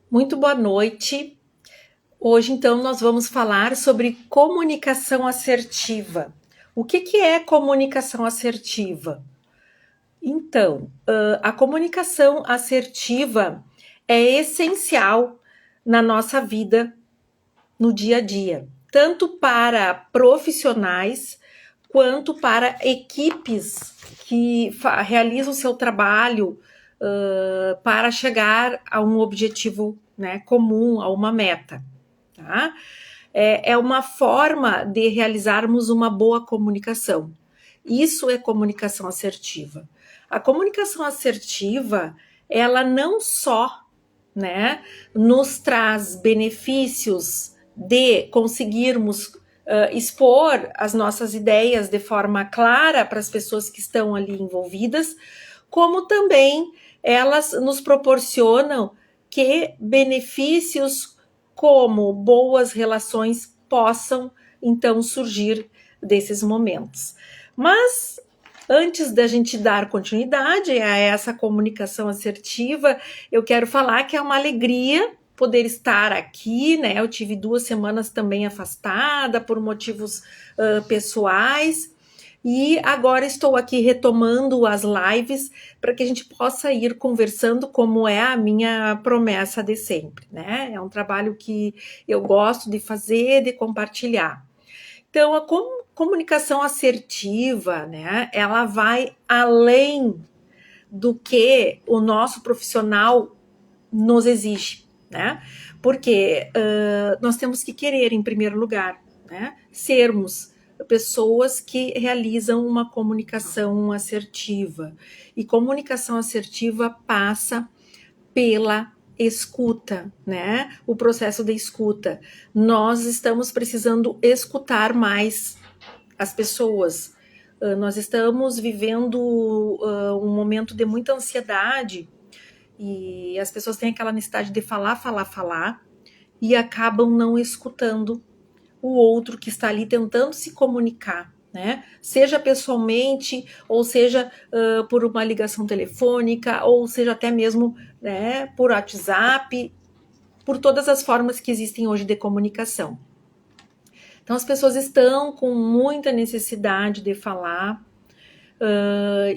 Muito boa noite. Hoje, então, nós vamos falar sobre comunicação assertiva. O que é comunicação assertiva? Então, a comunicação assertiva é essencial na nossa vida, no dia a dia, tanto para profissionais quanto para equipes que realizam o seu trabalho para chegar a um objetivo, né, comum, a uma meta. Tá? É uma forma de realizarmos uma boa comunicação. Isso é comunicação assertiva. A comunicação assertiva, ela não só, né, nos traz benefícios de conseguirmos expor as nossas ideias de forma clara para as pessoas que estão ali envolvidas, como também elas nos proporcionam que benefícios como boas relações possam então surgir desses momentos. Mas antes da gente dar continuidade a essa comunicação assertiva, eu quero falar que é uma alegria poder estar aqui, né? Eu tive 2 semanas também afastada por motivos pessoais, e agora estou aqui retomando as lives para que a gente possa ir conversando, como é a minha promessa de sempre, né? É um trabalho que eu gosto de fazer, de compartilhar. Então, a comunicação assertiva, né? Ela vai além do que o nosso profissional nos exige, né? Porque nós temos que querer, em primeiro lugar, né? Sermos pessoas que realizam uma comunicação assertiva. E comunicação assertiva passa pela escuta, né? O processo de escuta. Nós estamos precisando escutar mais as pessoas. Nós estamos vivendo um momento de muita ansiedade e as pessoas têm aquela necessidade de falar, falar, falar e acabam não escutando o outro que está ali tentando se comunicar, né? Seja pessoalmente, ou seja por uma ligação telefônica, ou seja até mesmo, né, por WhatsApp, por todas as formas que existem hoje de comunicação. Então as pessoas estão com muita necessidade de falar,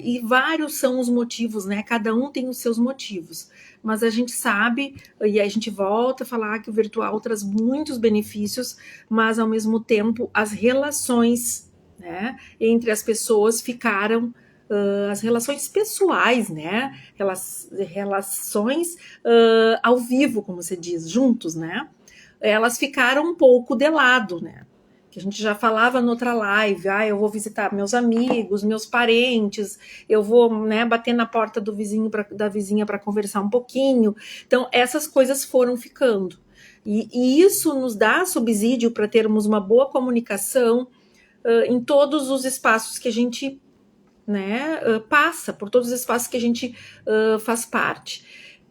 e vários são os motivos, né? Cada um tem os seus motivos. Mas a gente sabe, e a gente volta a falar que o virtual traz muitos benefícios, mas ao mesmo tempo as relações, né, entre as pessoas ficaram, as relações pessoais, né? Relações ao vivo, como se diz, juntos, né? Elas ficaram um pouco de lado, né? Que a gente já falava noutra live, eu vou visitar meus amigos, meus parentes, eu vou, né, bater na porta do vizinho da vizinha para conversar um pouquinho. Então, essas coisas foram ficando. E isso nos dá subsídio para termos uma boa comunicação em todos os espaços que a gente, né, passa, por todos os espaços que a gente faz parte.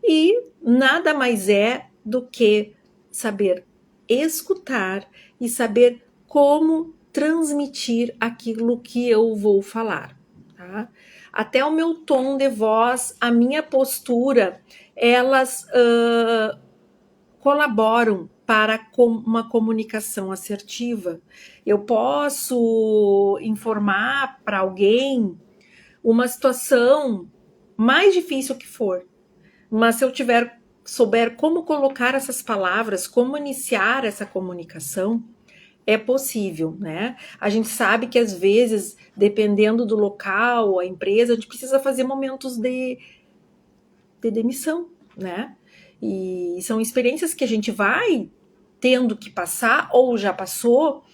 E nada mais é do que saber escutar e saber como transmitir aquilo que eu vou falar. Tá? Até o meu tom de voz, a minha postura, elas colaboram para uma comunicação assertiva. Eu posso informar para alguém uma situação mais difícil que for, mas se eu souber como colocar essas palavras, como iniciar essa comunicação, é possível, né? A gente sabe que às vezes, dependendo do local, a empresa, a gente precisa fazer momentos de demissão, né? E são experiências que a gente vai tendo que passar ou já passou,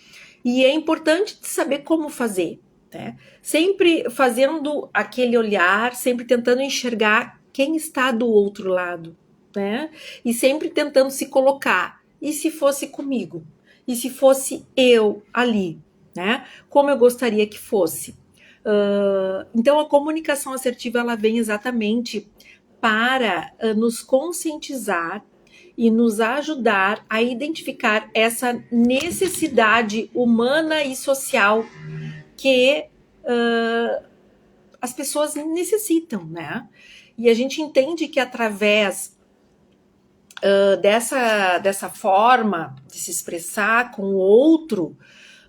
e é importante saber como fazer, né? Sempre fazendo aquele olhar, sempre tentando enxergar quem está do outro lado, né? E sempre tentando se colocar. E se fosse comigo? E se fosse eu ali, né? Como eu gostaria que fosse? Então a comunicação assertiva ela vem exatamente para nos conscientizar e nos ajudar a identificar essa necessidade humana e social que as pessoas necessitam, né? E a gente entende que através dessa forma de se expressar com o outro,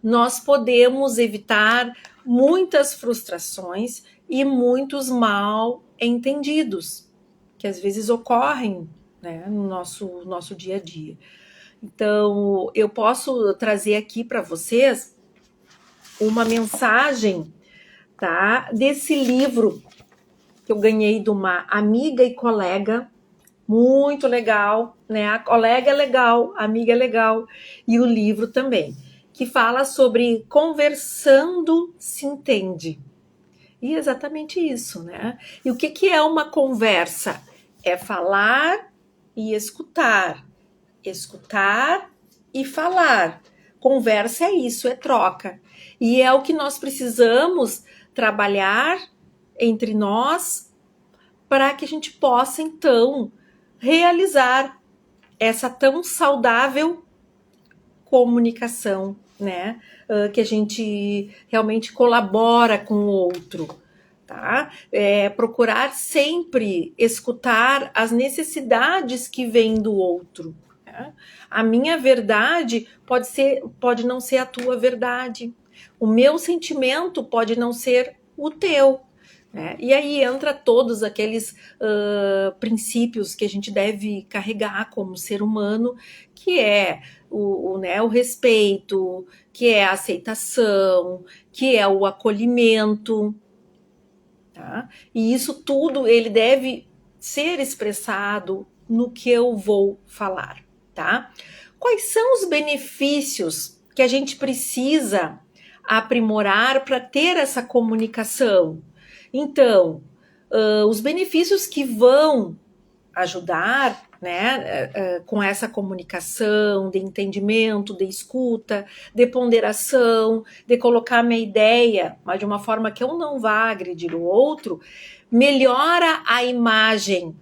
nós podemos evitar muitas frustrações e muitos mal entendidos, que às vezes ocorrem, né, no nosso dia a dia. Então, eu posso trazer aqui para vocês uma mensagem, tá, desse livro que eu ganhei de uma amiga e colega, muito legal, né? A colega é legal, a amiga é legal, e o livro também, que fala sobre conversando se entende. E é exatamente isso, né? E o que é uma conversa? É falar e escutar. Escutar e falar. Conversa é isso, é troca. E é o que nós precisamos trabalhar entre nós para que a gente possa, então, realizar essa tão saudável comunicação, né? Que a gente realmente colabora com o outro, tá? Procurar sempre escutar as necessidades que vêm do outro. Né? A minha verdade pode não ser a tua verdade. O meu sentimento pode não ser o teu. Né? E aí entra todos aqueles princípios que a gente deve carregar como ser humano, que é o respeito, que é a aceitação, que é o acolhimento. Tá? E isso tudo ele deve ser expressado no que eu vou falar. Tá? Quais são os benefícios que a gente precisa aprimorar para ter essa comunicação? Então, os benefícios que vão ajudar, né, com essa comunicação, de entendimento, de escuta, de ponderação, de colocar minha ideia, mas de uma forma que eu não vá agredir o outro, melhora a imagem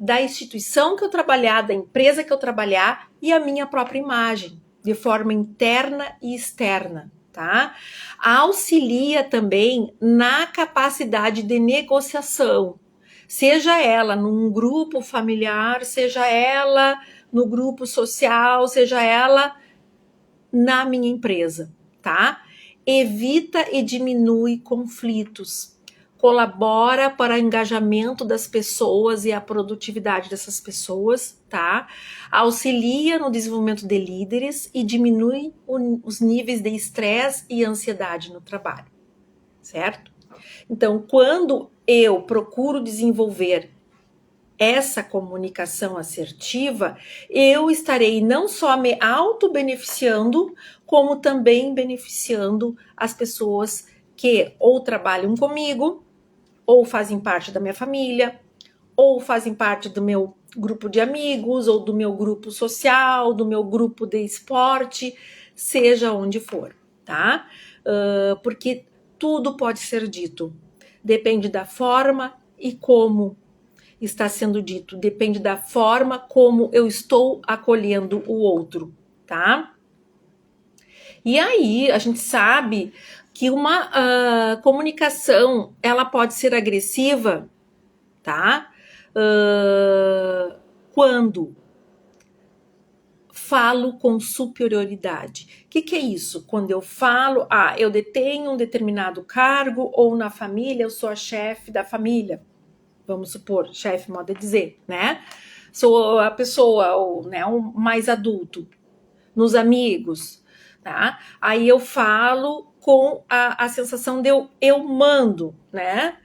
da instituição que eu trabalhar, da empresa que eu trabalhar e a minha própria imagem, de forma interna e externa. Tá? Auxilia também na capacidade de negociação, seja ela num grupo familiar, seja ela no grupo social, seja ela na minha empresa, tá? Evita e diminui conflitos, colabora para o engajamento das pessoas e a produtividade dessas pessoas, tá? Auxilia no desenvolvimento de líderes e diminui os níveis de estresse e ansiedade no trabalho, certo? Então, quando eu procuro desenvolver essa comunicação assertiva, eu estarei não só me auto-beneficiando, como também beneficiando as pessoas que ou trabalham comigo, ou fazem parte da minha família, ou fazem parte do meu grupo de amigos, ou do meu grupo social, do meu grupo de esporte, seja onde for, tá? Porque tudo pode ser dito. Depende da forma e como está sendo dito. Depende da forma como eu estou acolhendo o outro, tá? E aí, a gente sabe que uma comunicação, ela pode ser agressiva, tá? Quando falo com superioridade. O que é isso? Quando eu falo, eu detenho um determinado cargo, ou na família eu sou a chefe da família, vamos supor, chefe, modo de dizer, né? Sou a pessoa, o mais adulto, nos amigos, tá? Aí eu falo com a sensação de eu mando, né?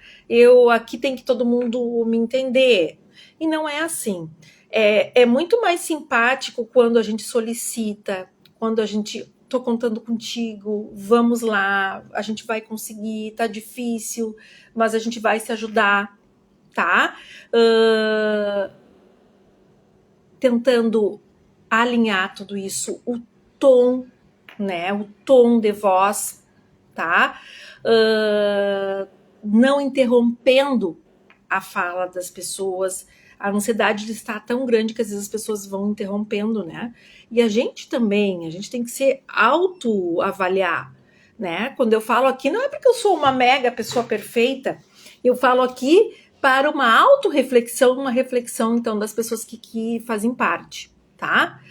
Aqui tem que todo mundo me entender. E não é assim. É muito mais simpático quando a gente solicita, quando a gente, tô contando contigo, vamos lá, a gente vai conseguir, tá difícil, mas a gente vai se ajudar, tá? Tentando alinhar tudo isso, o tom, né? O tom de voz, tá? Não interrompendo a fala das pessoas. A ansiedade de estar tão grande que às vezes as pessoas vão interrompendo, né? E a gente também, a gente tem que se autoavaliar, né? Quando eu falo aqui, não é porque eu sou uma mega pessoa perfeita, eu falo aqui para uma autorreflexão, uma reflexão, então, das pessoas que fazem parte, tá?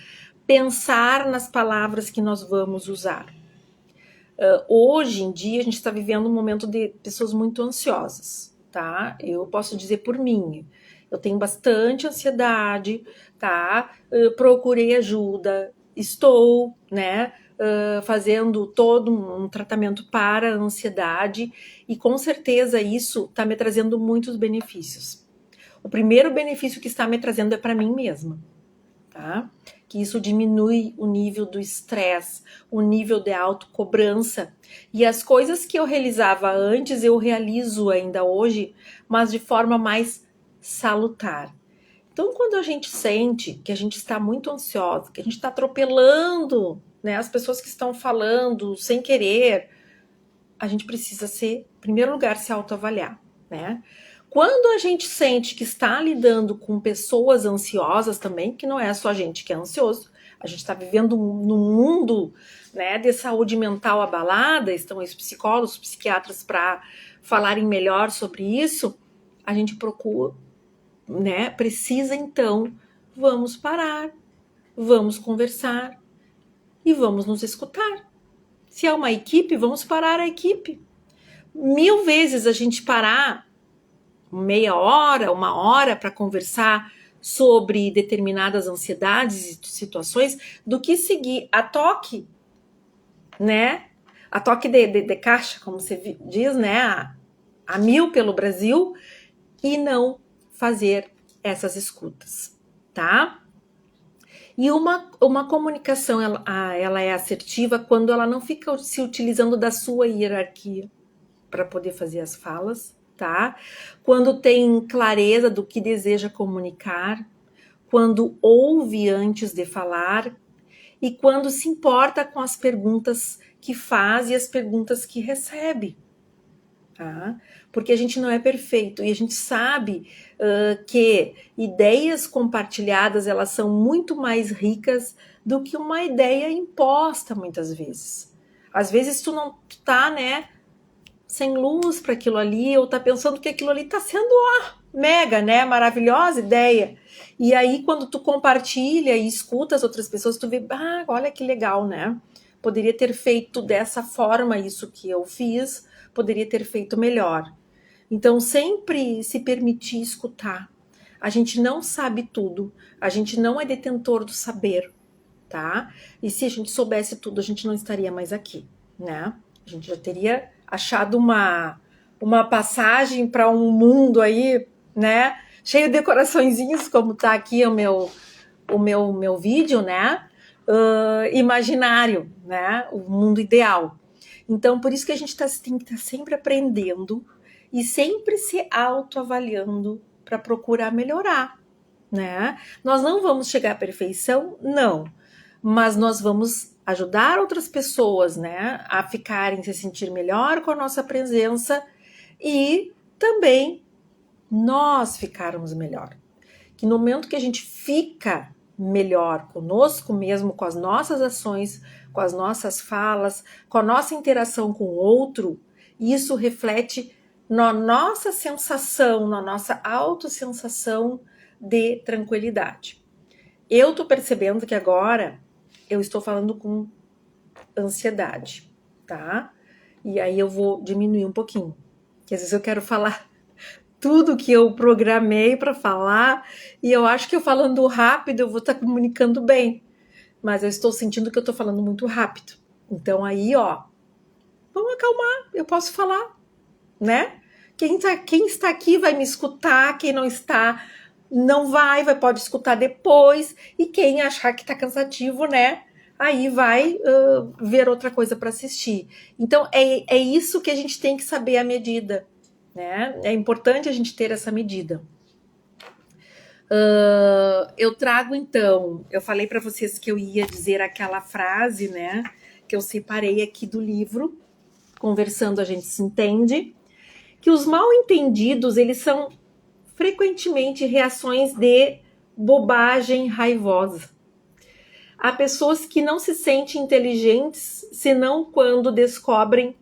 Pensar nas palavras que nós vamos usar. Hoje em dia, a gente está vivendo um momento de pessoas muito ansiosas, tá? Eu posso dizer por mim, eu tenho bastante ansiedade, tá? Eu procurei ajuda, estou, né, fazendo todo um tratamento para a ansiedade e com certeza isso está me trazendo muitos benefícios. O primeiro benefício que está me trazendo é para mim mesma, tá? Que isso diminui o nível do estresse, o nível de autocobrança. E as coisas que eu realizava antes, eu realizo ainda hoje, mas de forma mais salutar. Então, quando a gente sente que a gente está muito ansiosa, que a gente está atropelando, né, as pessoas que estão falando sem querer, a gente precisa em primeiro lugar, se autoavaliar, né? Quando a gente sente que está lidando com pessoas ansiosas também, que não é só a gente que é ansioso, a gente está vivendo num mundo, né, de saúde mental abalada, estão os psicólogos, psiquiatras para falarem melhor sobre isso, a gente procura, né, precisa então, vamos parar, vamos conversar e vamos nos escutar. Se é uma equipe, vamos parar a equipe. 1000 vezes a gente parar meia hora, uma hora para conversar sobre determinadas ansiedades e situações, do que seguir a toque, né? A toque de caixa, como você diz, né? A 1000 pelo Brasil, e não fazer essas escutas, tá? E uma comunicação, ela é assertiva quando ela não fica se utilizando da sua hierarquia para poder fazer as falas, tá? Quando tem clareza do que deseja comunicar, quando ouve antes de falar e quando se importa com as perguntas que faz e as perguntas que recebe, tá? Porque a gente não é perfeito e a gente sabe que ideias compartilhadas, elas são muito mais ricas do que uma ideia imposta muitas vezes. Às vezes tu não tá, né, sem luz para aquilo ali, ou tá pensando que aquilo ali tá sendo mega, né, maravilhosa ideia. E aí quando tu compartilha e escuta as outras pessoas, tu vê, olha que legal, né? Poderia ter feito dessa forma isso que eu fiz, poderia ter feito melhor. Então sempre se permitir escutar. A gente não sabe tudo, a gente não é detentor do saber, tá? E se a gente soubesse tudo, a gente não estaria mais aqui, né? A gente já teria achado uma passagem para um mundo aí, né? Cheio de coraçõezinhos, como tá aqui o meu vídeo, né? Imaginário, né? O mundo ideal. Então, por isso que a gente tem que estar sempre aprendendo e sempre se autoavaliando para procurar melhorar, né? Nós não vamos chegar à perfeição, não, mas nós vamos ajudar outras pessoas, né, a ficarem, se sentir melhor com a nossa presença e também nós ficarmos melhor. Que no momento que a gente fica melhor conosco mesmo, com as nossas ações, com as nossas falas, com a nossa interação com o outro, isso reflete na nossa sensação, na nossa autossensação de tranquilidade. Eu tô percebendo que agora eu estou falando com ansiedade, tá? E aí eu vou diminuir um pouquinho, porque às vezes eu quero falar tudo que eu programei para falar e eu acho que eu falando rápido eu vou estar comunicando bem, mas eu estou sentindo que eu estou falando muito rápido. Então aí, vamos acalmar, eu posso falar, né? Quem está aqui vai me escutar, quem não está não pode escutar depois, e quem achar que está cansativo, né? Aí vai ver outra coisa para assistir. Então é isso que a gente tem que saber a medida, né? É importante a gente ter essa medida. Eu trago então, eu falei para vocês que eu ia dizer aquela frase, né? Que eu separei aqui do livro, Conversando a gente se entende, que os mal entendidos, eles são frequentemente reações de bobagem raivosa. Há pessoas que não se sentem inteligentes senão quando descobrem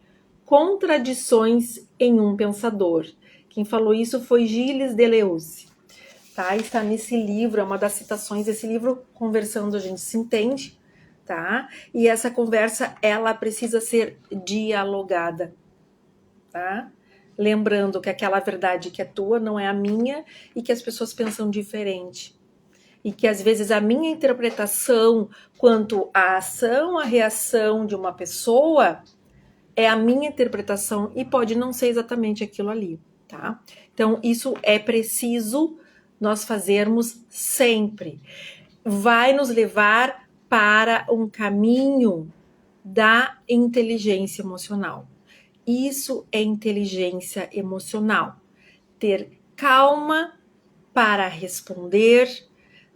contradições em um pensador. Quem falou isso foi Gilles Deleuze, tá? Está nesse livro, é uma das citações desse livro, Conversando a gente se entende, tá? E essa conversa, ela precisa ser dialogada, tá? Lembrando que aquela verdade que é tua não é a minha e que as pessoas pensam diferente. E que às vezes a minha interpretação quanto à ação, à reação de uma pessoa é a minha interpretação e pode não ser exatamente aquilo ali, tá? Então isso é preciso nós fazermos sempre. Vai nos levar para um caminho da inteligência emocional. Isso é inteligência emocional. Ter calma para responder.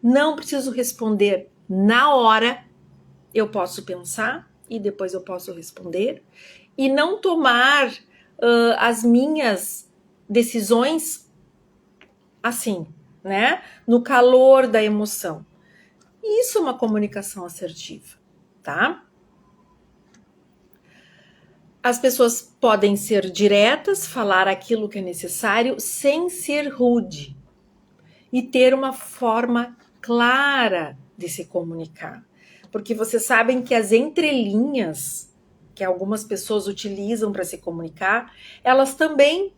Não preciso responder na hora. Eu posso pensar e depois eu posso responder. E não tomar as minhas decisões assim, né? No calor da emoção. Isso é uma comunicação assertiva, tá? As pessoas podem ser diretas, falar aquilo que é necessário, sem ser rude. E ter uma forma clara de se comunicar. Porque vocês sabem que as entrelinhas que algumas pessoas utilizam para se comunicar, elas também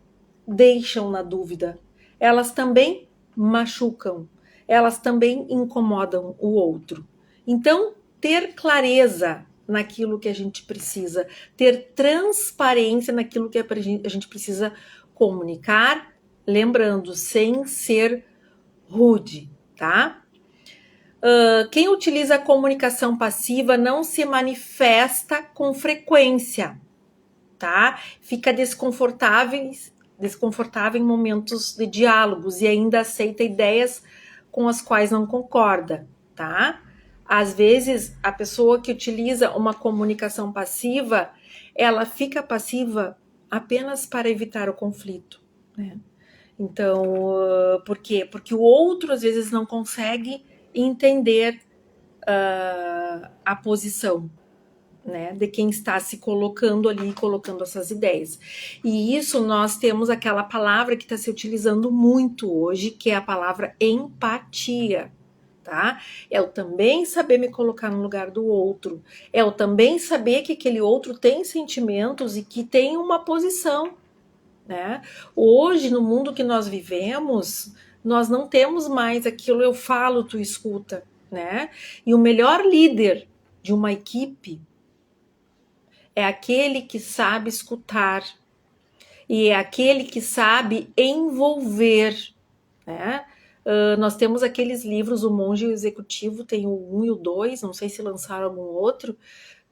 deixam na dúvida, elas também machucam, elas também incomodam o outro. Então, ter clareza naquilo que a gente precisa, ter transparência naquilo que a gente precisa comunicar, lembrando, sem ser rude, tá? Quem utiliza a comunicação passiva não se manifesta com frequência, tá? Fica desconfortável em momentos de diálogos e ainda aceita ideias com as quais não concorda, tá? Às vezes, a pessoa que utiliza uma comunicação passiva, ela fica passiva apenas para evitar o conflito, né? Então, por quê? Porque o outro às vezes não consegue entender a posição, né, de quem está se colocando ali, colocando essas ideias. E isso nós temos aquela palavra que está se utilizando muito hoje, que é a palavra empatia, tá? É eu também saber me colocar no lugar do outro, é eu também saber que aquele outro tem sentimentos e que tem uma posição, né? Hoje, no mundo que nós vivemos, nós não temos mais aquilo eu falo, tu escuta, né? E o melhor líder de uma equipe é aquele que sabe escutar e é aquele que sabe envolver, né? Nós temos aqueles livros, O Monge e o Executivo, tem o 1 e o 2, não sei se lançaram algum outro,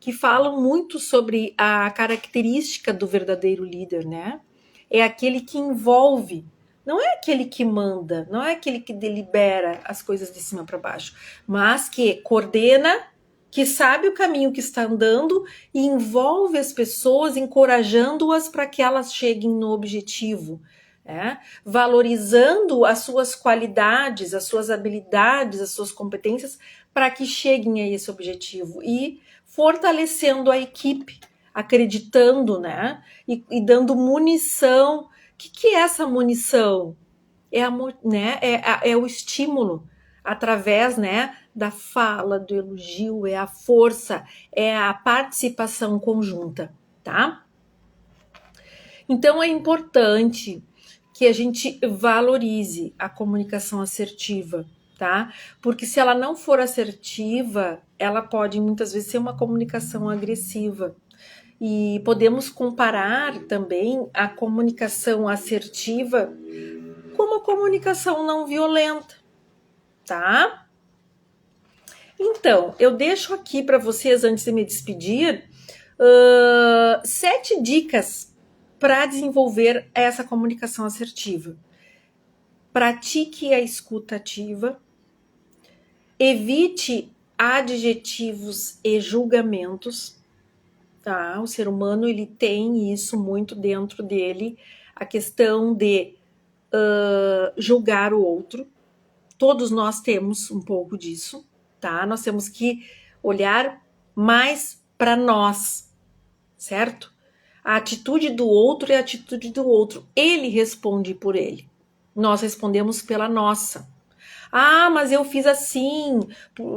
que falam muito sobre a característica do verdadeiro líder, né? É aquele que envolve, não é aquele que manda, não é aquele que delibera as coisas de cima para baixo, mas que coordena, que sabe o caminho que está andando e envolve as pessoas, encorajando-as para que elas cheguem no objetivo, né? Valorizando as suas qualidades, as suas habilidades, as suas competências para que cheguem a esse objetivo e fortalecendo a equipe, acreditando, né? E dando munição. O que é essa munição? É o estímulo através, né, da fala, do elogio, é a força, é a participação conjunta, tá? Então é importante que a gente valorize a comunicação assertiva, tá? Porque se ela não for assertiva, ela pode muitas vezes ser uma comunicação agressiva. E podemos comparar também a comunicação assertiva com uma comunicação não violenta, tá? Então, eu deixo aqui para vocês, antes de me despedir, 7 dicas para desenvolver essa comunicação assertiva. Pratique a escuta ativa, evite adjetivos e julgamentos, tá? O ser humano ele tem isso muito dentro dele, a questão de julgar o outro. Todos nós temos um pouco disso, tá? Nós temos que olhar mais para nós, certo? A atitude do outro é a atitude do outro. Ele responde por ele. Nós respondemos pela nossa. Ah, mas eu fiz assim,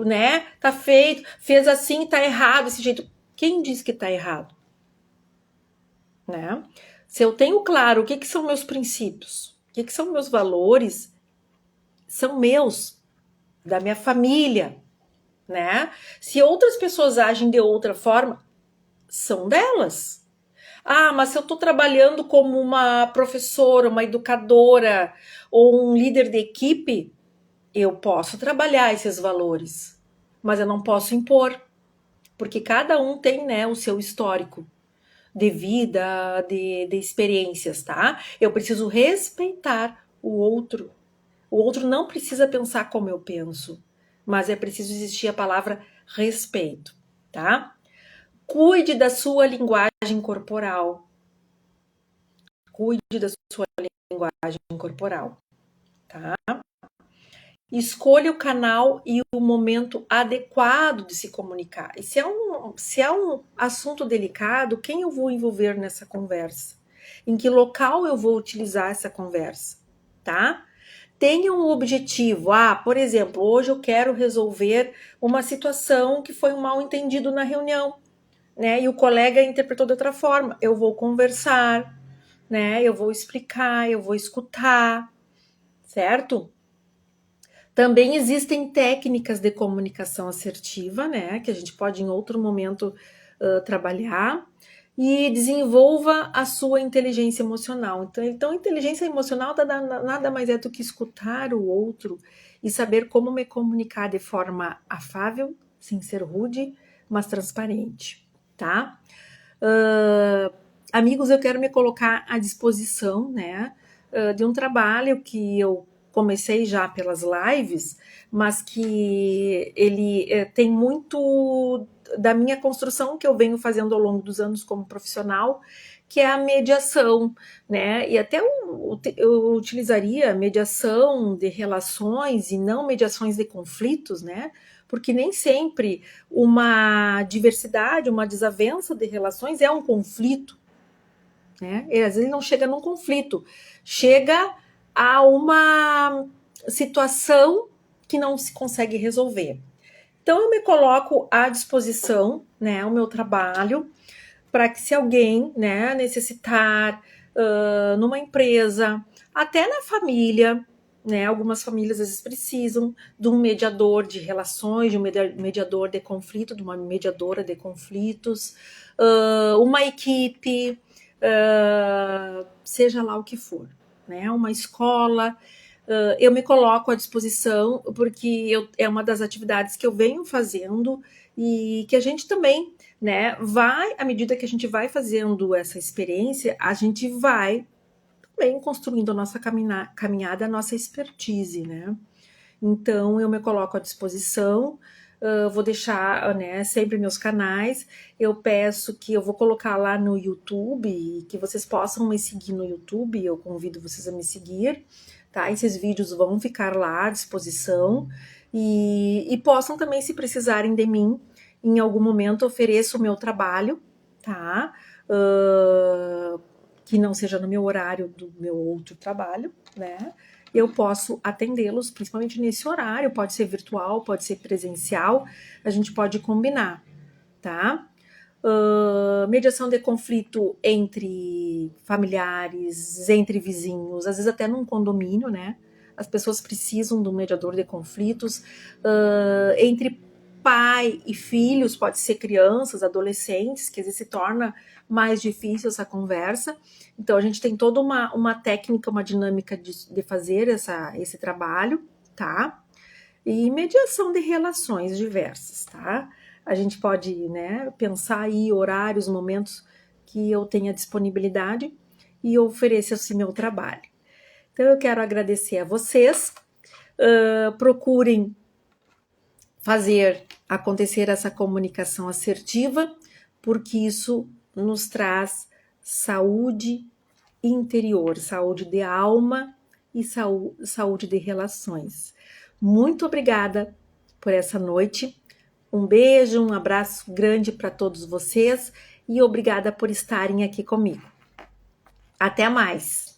né? Tá feito, fez assim, tá errado esse jeito. Quem diz que tá errado? Né? Se eu tenho claro o que são meus princípios, o que são meus valores, são meus, da minha família, né? Se outras pessoas agem de outra forma, são delas. Ah, mas se eu estou trabalhando como uma professora, uma educadora ou um líder de equipe, eu posso trabalhar esses valores, mas eu não posso impor, porque cada um tem, né, o seu histórico de vida, de experiências, tá? Eu preciso respeitar o outro. O outro não precisa pensar como eu penso, mas é preciso existir a palavra respeito, tá? Cuide da sua linguagem corporal. Cuide da sua linguagem corporal, tá? Escolha o canal e o momento adequado de se comunicar. E se é um assunto delicado, quem eu vou envolver nessa conversa? Em que local eu vou utilizar essa conversa, tá? Tenha um objetivo. Ah, por exemplo, hoje eu quero resolver uma situação que foi um mal entendido na reunião, né? E o colega interpretou de outra forma. Eu vou conversar, né? Eu vou explicar, eu vou escutar, certo? Também existem técnicas de comunicação assertiva, né? Que a gente pode em outro momento trabalhar. E desenvolva a sua inteligência emocional. Então, inteligência emocional nada mais é do que escutar o outro e saber como me comunicar de forma afável, sem ser rude, mas transparente, tá? Amigos, eu quero me colocar à disposição, né, de um trabalho que eu comecei já pelas lives, mas que ele tem muito da minha construção que eu venho fazendo ao longo dos anos como profissional, que é a mediação, né? E até eu utilizaria mediação de relações e não mediações de conflitos, né? Porque nem sempre uma diversidade, uma desavença de relações é um conflito, né? E às vezes não chega num conflito, chega a uma situação que não se consegue resolver. Então eu me coloco à disposição, né, o meu trabalho, para que se alguém, né, necessitar numa empresa, até na família, né, algumas famílias às vezes precisam de um mediador de relações, de um mediador de conflito, de uma mediadora de conflitos, uma equipe, seja lá o que for, né, uma escola. Eu me coloco à disposição porque é uma das atividades que eu venho fazendo e que a gente também, né, à medida que a gente vai fazendo essa experiência, a gente vai também construindo a nossa caminhada, a nossa expertise, né? Então, eu me coloco à disposição, vou deixar, né, sempre meus canais. Eu peço que eu vou colocar lá no YouTube, que vocês possam me seguir no YouTube, eu convido vocês a me seguir, tá? Esses vídeos vão ficar lá à disposição e possam também, se precisarem de mim, em algum momento ofereço o meu trabalho, tá? Que não seja no meu horário do meu outro trabalho, né? Eu posso atendê-los, principalmente nesse horário, pode ser virtual, pode ser presencial, a gente pode combinar, tá? Mediação de conflito entre familiares, entre vizinhos, às vezes até num condomínio, né? As pessoas precisam de um mediador de conflitos, entre pai e filhos, pode ser crianças, adolescentes, que às vezes se torna mais difícil essa conversa. Então, a gente tem toda uma técnica, uma dinâmica de fazer esse trabalho, tá? E mediação de relações diversas, tá? A gente pode, né, pensar aí horários, momentos que eu tenha disponibilidade e oferecer esse meu trabalho. Então, eu quero agradecer a vocês. Procurem fazer acontecer essa comunicação assertiva, porque isso nos traz saúde interior, saúde de alma e saúde de relações. Muito obrigada por essa noite. Um beijo, um abraço grande para todos vocês e obrigada por estarem aqui comigo. Até mais!